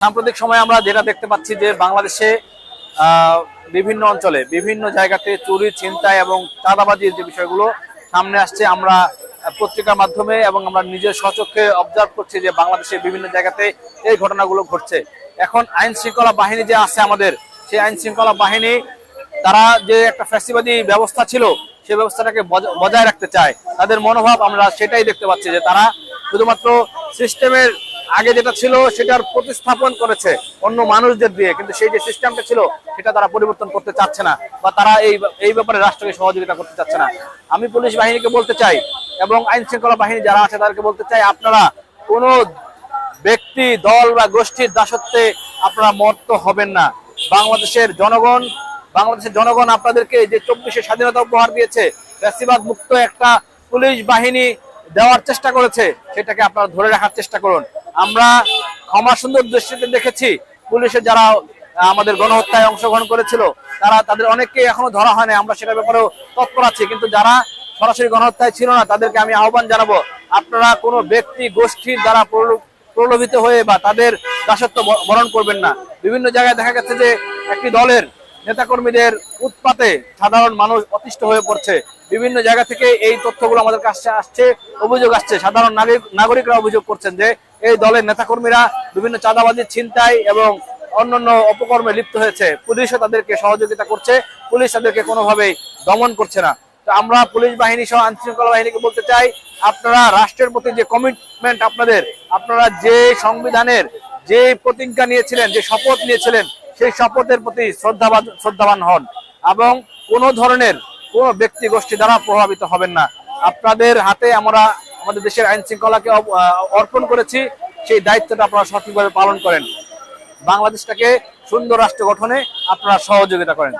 সাম্প্রতিক সময়ে আমরা যেটা দেখতে পাচ্ছি যে বাংলাদেশে বিভিন্ন অঞ্চলে বিভিন্ন জায়গাতে চুরি, ছিনতাই এবং চাঁদাবাজির যে বিষয়গুলো সামনে আসছে, আমরা পত্রিকার মাধ্যমে এবং আমরা নিজের স্বচক্ষে অবজার্ভ করছি যে বাংলাদেশের বিভিন্ন জায়গাতে এই ঘটনাগুলো ঘটছে। এখন আইন শৃঙ্খলা বাহিনী যে আছে আমাদের, সেই আইন শৃঙ্খলা বাহিনী তারা যে একটা ফ্যাসিবাদী ব্যবস্থা ছিল সেই ব্যবস্থাটাকে বজায় রাখতে চায়। তাদের মনোভাব আমরা সেটাই দেখতে পাচ্ছি যে তারা শুধুমাত্র সিস্টেমের আগে যেটা ছিল সেটার প্রতিস্থাপন করেছে অন্য মানুষদের দিয়ে, কিন্তু সেই যে সিস্টেমটা ছিল সেটা তারা পরিবর্তন করতে চাচ্ছে না, বা তারা এই ব্যাপারে রাষ্ট্রকে সহযোগিতা করতে চাচ্ছে না। আমি পুলিশ বাহিনীকে বলতে চাই এবং আইন শৃঙ্খলা বাহিনী যারা আছে তাদেরকে বলতে চাই, আপনারা কোনো ব্যক্তি, দল বা গোষ্ঠীর দাসত্বে আপনারা মর্ত হবেন না। বাংলাদেশের জনগণ আপনাদেরকে যে 24শে স্বাধীনতা উপহার দিয়েছে, ফ্যাসিবাদ মুক্ত একটা পুলিশ বাহিনী দেওয়ার চেষ্টা করেছে, সেটাকে আপনারা ধরে রাখার চেষ্টা করুন। আমরা ক্ষমা সুন্দর দৃষ্টিতে দেখেছি পুলিশের যারা আমাদের গণহত্যায় অংশগ্রহণ করেছিল, তাদের অনেককে এখনো ধরা হয় না, আমরা সেটার ব্যাপারেও তৎপর আছি। কিন্তু যারা সরাসরি গণহত্যায় ছিল না তাদেরকে আমি আহ্বান জানাবো, আপনারা কোনো ব্যক্তি গোষ্ঠীর দ্বারা প্রলোভিত হয়ে বা তাদের দাসত্ব বরণ করবেন না। বিভিন্ন জায়গায় দেখা গেছে যে একটি দলের নেতাকর্মীদের উৎপাতে সাধারণ মানুষ অতিষ্ঠ হয়ে পড়ছে। বিভিন্ন জায়গা থেকে এই তথ্যগুলো আমাদের কাছে আসছে, অভিযোগ আসছে, সাধারণ নাগরিকরা অভিযোগ করছেন যে এই দলের নেতাকর্মীরা বিভিন্ন চাঁদাবাজি, ছিনতাই এবং অন্যান্য অপকর্মে লিপ্ত হয়েছে। পুলিশও তাদেরকে সহযোগিতা করছে, পুলিশ তাদেরকে কোনোভাবেই দমন করছে না। তো আমরা পুলিশ বাহিনী সহ আইন শৃঙ্খলা বাহিনীকে বলতে চাই, আপনারা রাষ্ট্রের প্রতি যে কমিটমেন্ট আপনারা যে সংবিধানের যে প্রতিজ্ঞা নিয়েছিলেন, যে শপথ নিয়েছিলেন, সেই শপথের প্রতি শ্রদ্ধাবান হন এবং কোনো ধরনের কোনো ব্যক্তি গোষ্ঠী দ্বারা প্রভাবিত হবেন না। আপনাদের হাতে আমরা আমাদের দেশের আইন শৃঙ্খলাকে অর্পণ করেছি, সেই দায়িত্বটা আপনারা সঠিকভাবে পালন করেন। বাংলাদেশটাকে সুন্দর রাষ্ট্র গঠনে আপনারা সহযোগিতা করেন।